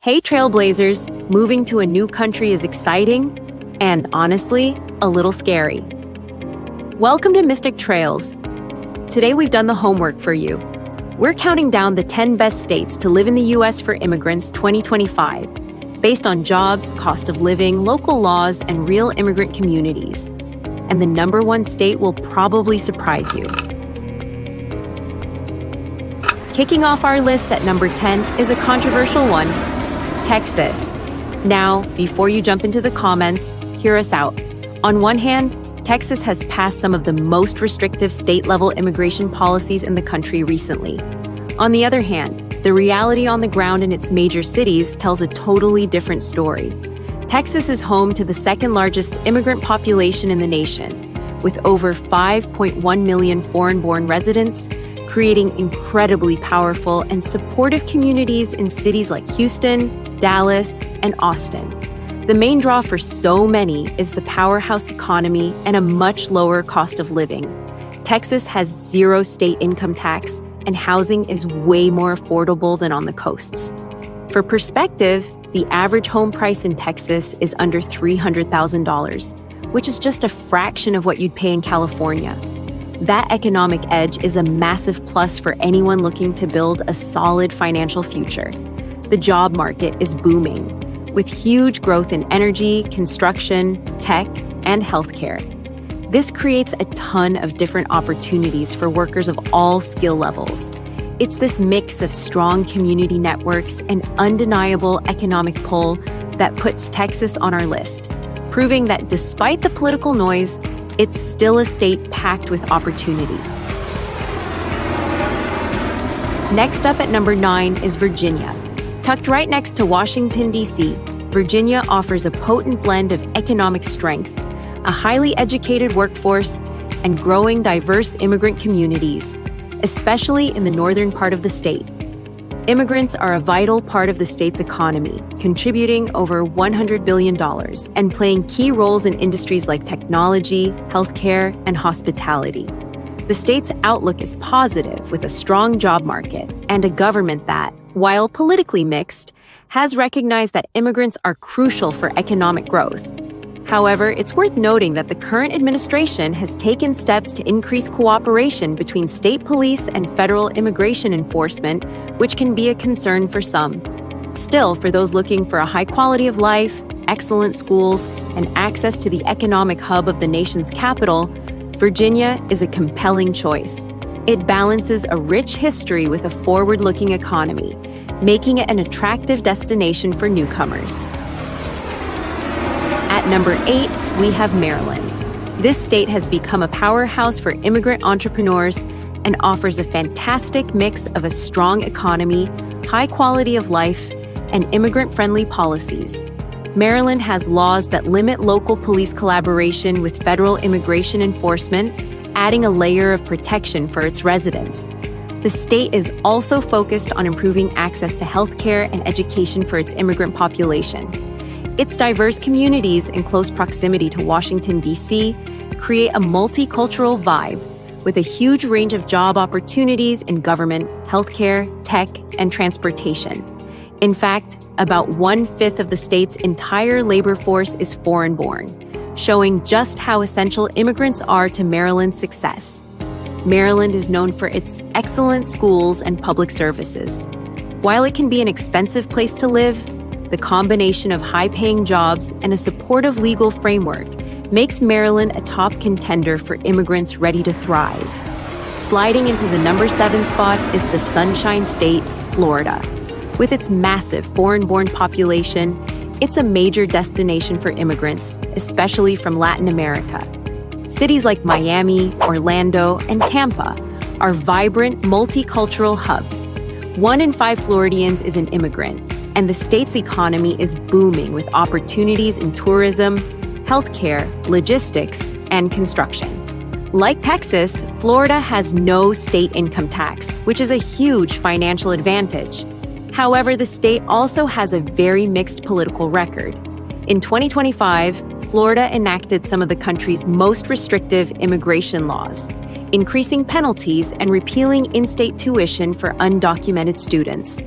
Hey Trailblazers, moving to a new country is exciting and, honestly, a little scary. Welcome to Mystic Trails. Today we've done the homework for you. We're counting down the 10 best states to live in the U.S. for immigrants 2025, based on jobs, cost of living, local laws, and real immigrant communities. And the number one state will probably surprise you. Kicking off our list at number 10 is a controversial one, Texas. Now, before you jump into the comments, hear us out. On one hand, Texas has passed some of the most restrictive state-level immigration policies in the country recently. On the other hand, the reality on the ground in its major cities tells a totally different story. Texas is home to the second-largest immigrant population in the nation, with over 5.1 million foreign-born residents, creating incredibly powerful and supportive communities in cities like Houston, Dallas, and Austin. The main draw for so many is the powerhouse economy and a much lower cost of living. Texas has zero state income tax, and housing is way more affordable than on the coasts. For perspective, the average home price in Texas is under $300,000, which is just a fraction of what you'd pay in California. That economic edge is a massive plus for anyone looking to build a solid financial future. The job market is booming, with huge growth in energy, construction, tech, and healthcare. This creates a ton of different opportunities for workers of all skill levels. It's this mix of strong community networks and undeniable economic pull that puts Texas on our list, proving that despite the political noise, it's still a state packed with opportunity. Next up at number 9 is Virginia. Tucked right next to Washington, D.C., Virginia offers a potent blend of economic strength, a highly educated workforce, and growing diverse immigrant communities, especially in the northern part of the state. Immigrants are a vital part of the state's economy, contributing over $100 billion and playing key roles in industries like technology, healthcare, and hospitality. The state's outlook is positive, with a strong job market and a government that, while politically mixed, has recognized that immigrants are crucial for economic growth. However, it's worth noting that the current administration has taken steps to increase cooperation between state police and federal immigration enforcement, which can be a concern for some. Still, for those looking for a high quality of life, excellent schools, and access to the economic hub of the nation's capital, Virginia is a compelling choice. It balances a rich history with a forward-looking economy, making it an attractive destination for newcomers. At number 8, we have Maryland. This state has become a powerhouse for immigrant entrepreneurs and offers a fantastic mix of a strong economy, high quality of life, and immigrant-friendly policies. Maryland has laws that limit local police collaboration with federal immigration enforcement, adding a layer of protection for its residents. The state is also focused on improving access to healthcare and education for its immigrant population. Its diverse communities in close proximity to Washington, D.C., create a multicultural vibe with a huge range of job opportunities in government, healthcare, tech, and transportation. In fact, about 1/5 of the state's entire labor force is foreign-born, showing just how essential immigrants are to Maryland's success. Maryland is known for its excellent schools and public services. While it can be an expensive place to live, the combination of high-paying jobs and a supportive legal framework makes Maryland a top contender for immigrants ready to thrive. Sliding into the number 7 spot is the Sunshine State, Florida. With its massive foreign-born population, it's a major destination for immigrants, especially from Latin America. Cities like Miami, Orlando, and Tampa are vibrant, multicultural hubs. 1 in 5 Floridians is an immigrant, and the state's economy is booming with opportunities in tourism, healthcare, logistics, and construction. Like Texas, Florida has no state income tax, which is a huge financial advantage. However, the state also has a very mixed political record. In 2025, Florida enacted some of the country's most restrictive immigration laws, increasing penalties and repealing in-state tuition for undocumented students.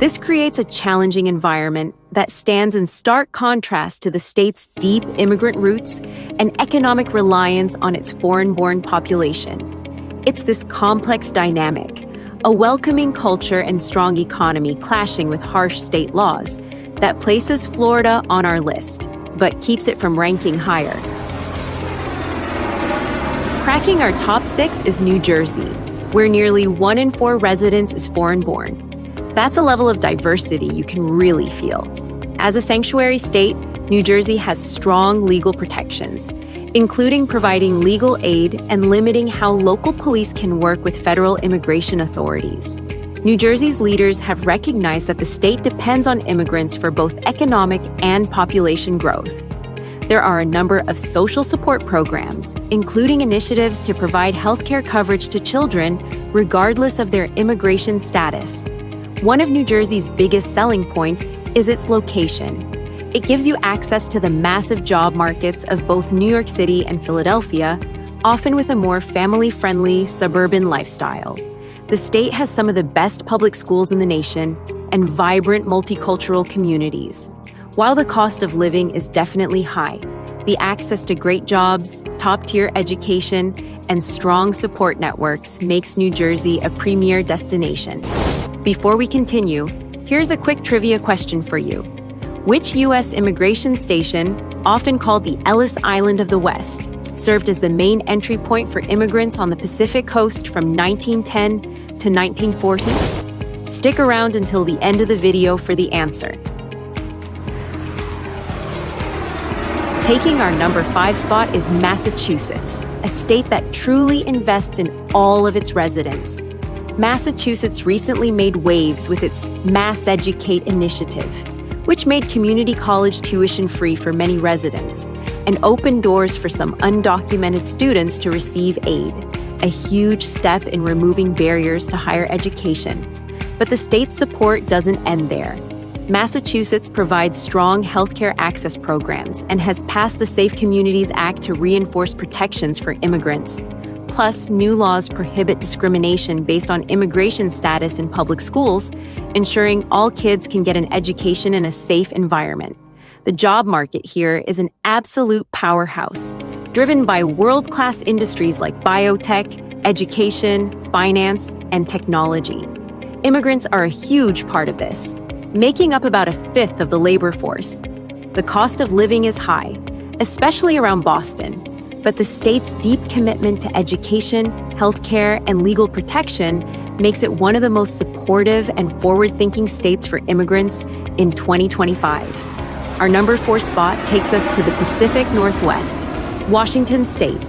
This creates a challenging environment that stands in stark contrast to the state's deep immigrant roots and economic reliance on its foreign-born population. It's this complex dynamic, a welcoming culture and strong economy clashing with harsh state laws, that places Florida on our list, but keeps it from ranking higher. Cracking our top 6 is New Jersey, where nearly 1 in 4 residents is foreign-born. That's a level of diversity you can really feel. As a sanctuary state, New Jersey has strong legal protections, including providing legal aid and limiting how local police can work with federal immigration authorities. New Jersey's leaders have recognized that the state depends on immigrants for both economic and population growth. There are a number of social support programs, including initiatives to provide healthcare coverage to children regardless of their immigration status. One of New Jersey's biggest selling points is its location. It gives you access to the massive job markets of both New York City and Philadelphia, often with a more family-friendly suburban lifestyle. The state has some of the best public schools in the nation and vibrant multicultural communities. While the cost of living is definitely high, the access to great jobs, top-tier education, and strong support networks makes New Jersey a premier destination. Before we continue, here's a quick trivia question for you. Which U.S. immigration station, often called the Ellis Island of the West, served as the main entry point for immigrants on the Pacific coast from 1910 to 1940? Stick around until the end of the video for the answer. Taking our number 5 spot is Massachusetts, a state that truly invests in all of its residents. Massachusetts recently made waves with its Mass Educate initiative, which made community college tuition free for many residents and opened doors for some undocumented students to receive aid, a huge step in removing barriers to higher education. But the state's support doesn't end there. Massachusetts provides strong healthcare access programs and has passed the Safe Communities Act to reinforce protections for immigrants. Plus, new laws prohibit discrimination based on immigration status in public schools, ensuring all kids can get an education in a safe environment. The job market here is an absolute powerhouse, driven by world-class industries like biotech, education, finance, and technology. Immigrants are a huge part of this, making up about 1/5 of the labor force. The cost of living is high, especially around Boston. But the state's deep commitment to education, healthcare, and legal protection makes it one of the most supportive and forward-thinking states for immigrants in 2025. Our number 4 spot takes us to the Pacific Northwest, Washington State.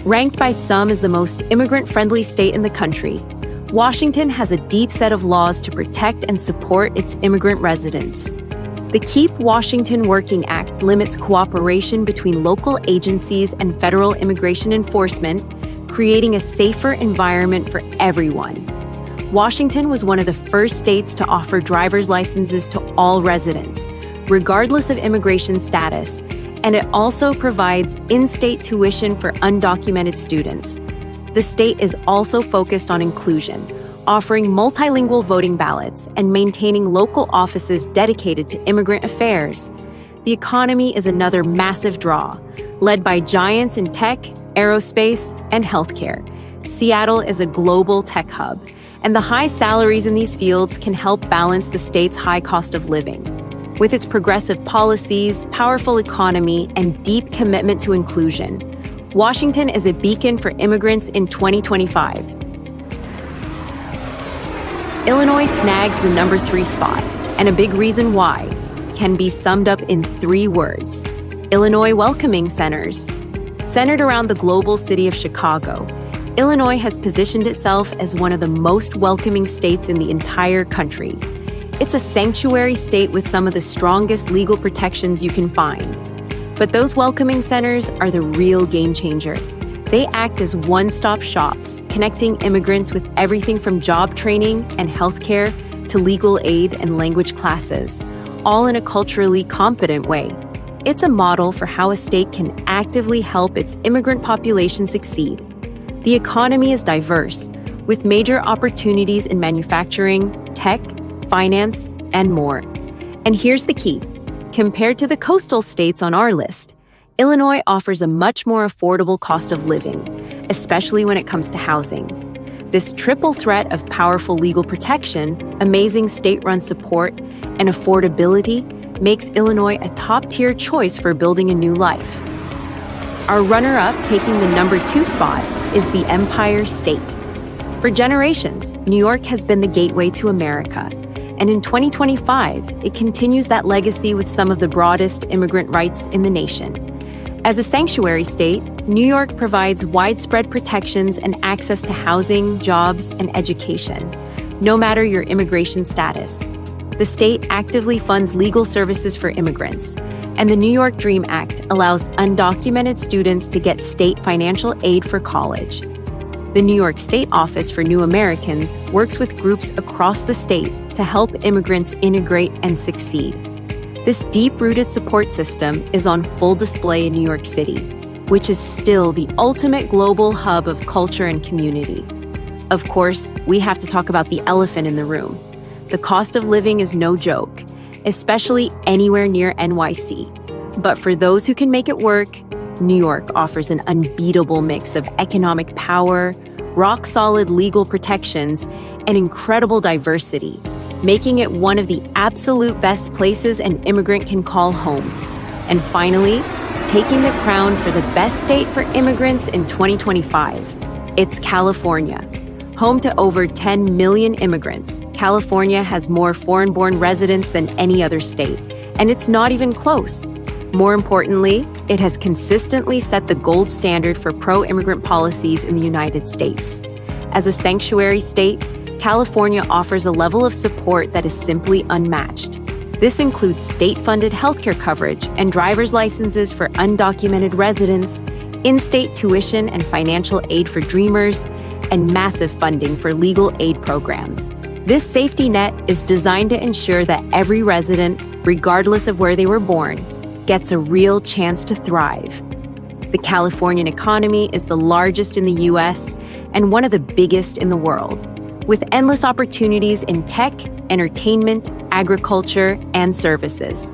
Ranked by some as the most immigrant-friendly state in the country, Washington has a deep set of laws to protect and support its immigrant residents. The Keep Washington Working Act limits cooperation between local agencies and federal immigration enforcement, creating a safer environment for everyone. Washington was one of the first states to offer driver's licenses to all residents, regardless of immigration status, and it also provides in-state tuition for undocumented students. The state is also focused on inclusion, offering multilingual voting ballots and maintaining local offices dedicated to immigrant affairs. The economy is another massive draw, led by giants in tech, aerospace, and healthcare. Seattle is a global tech hub, and the high salaries in these fields can help balance the state's high cost of living. With its progressive policies, powerful economy, and deep commitment to inclusion, Washington is a beacon for immigrants in 2025. Illinois snags the number 3 spot, and a big reason why can be summed up in 3 words: Illinois Welcoming Centers. Centered around the global city of Chicago, Illinois has positioned itself as one of the most welcoming states in the entire country. It's a sanctuary state with some of the strongest legal protections you can find. But those welcoming centers are the real game changer. They act as one-stop shops, connecting immigrants with everything from job training and healthcare to legal aid and language classes, all in a culturally competent way. It's a model for how a state can actively help its immigrant population succeed. The economy is diverse, with major opportunities in manufacturing, tech, finance, and more. And here's the key. Compared to the coastal states on our list, Illinois offers a much more affordable cost of living, especially when it comes to housing. This triple threat of powerful legal protection, amazing state-run support, and affordability makes Illinois a top-tier choice for building a new life. Our runner-up, taking the number 2 spot, is the Empire State. For generations, New York has been the gateway to America, and in 2025, it continues that legacy with some of the broadest immigrant rights in the nation. As a sanctuary state, New York provides widespread protections and access to housing, jobs, and education, no matter your immigration status. The state actively funds legal services for immigrants, and the New York Dream Act allows undocumented students to get state financial aid for college. The New York State Office for New Americans works with groups across the state to help immigrants integrate and succeed. This deep-rooted support system is on full display in New York City, which is still the ultimate global hub of culture and community. Of course, we have to talk about the elephant in the room. The cost of living is no joke, especially anywhere near NYC. But for those who can make it work, New York offers an unbeatable mix of economic power, rock-solid legal protections, and incredible diversity, making it one of the absolute best places an immigrant can call home. And finally, taking the crown for the best state for immigrants in 2025, it's California. Home to over 10 million immigrants, California has more foreign-born residents than any other state, and it's not even close. More importantly, it has consistently set the gold standard for pro-immigrant policies in the United States. As a sanctuary state, California offers a level of support that is simply unmatched. This includes state-funded healthcare coverage and driver's licenses for undocumented residents, in-state tuition and financial aid for dreamers, and massive funding for legal aid programs. This safety net is designed to ensure that every resident, regardless of where they were born, gets a real chance to thrive. The Californian economy is the largest in the U.S. and one of the biggest in the world, with endless opportunities in tech, entertainment, agriculture, and services.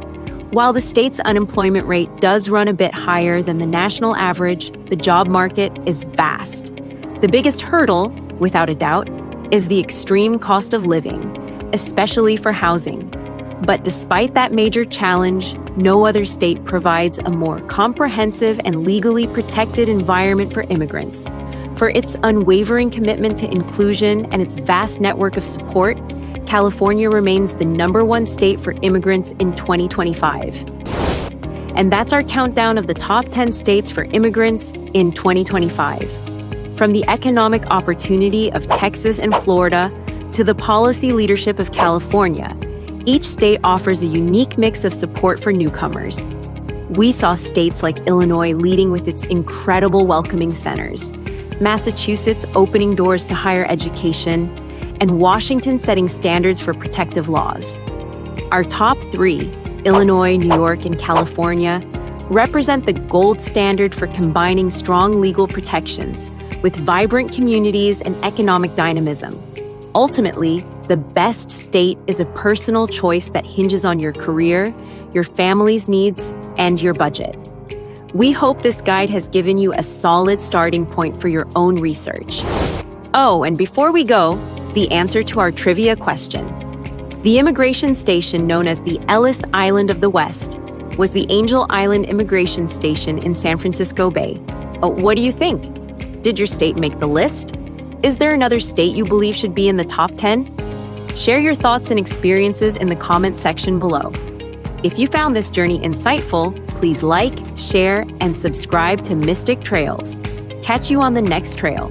While the state's unemployment rate does run a bit higher than the national average, the job market is vast. The biggest hurdle, without a doubt, is the extreme cost of living, especially for housing. But despite that major challenge, no other state provides a more comprehensive and legally protected environment for immigrants. For its unwavering commitment to inclusion and its vast network of support, California remains the #1 state for immigrants in 2025. And that's our countdown of the top 10 states for immigrants in 2025. From the economic opportunity of Texas and Florida to the policy leadership of California, each state offers a unique mix of support for newcomers. We saw states like Illinois leading with its incredible welcoming centers, Massachusetts opening doors to higher education, and Washington setting standards for protective laws. Our top 3, Illinois, New York, and California, represent the gold standard for combining strong legal protections with vibrant communities and economic dynamism. Ultimately, the best state is a personal choice that hinges on your career, your family's needs, and your budget. We hope this guide has given you a solid starting point for your own research. Oh, and before we go, the answer to our trivia question. The immigration station known as the Ellis Island of the West was the Angel Island Immigration Station in San Francisco Bay. Oh, what do you think? Did your state make the list? Is there another state you believe should be in the top 10? Share your thoughts and experiences in the comments section below. If you found this journey insightful, please like, share, and subscribe to Mystic Trails. Catch you on the next trail.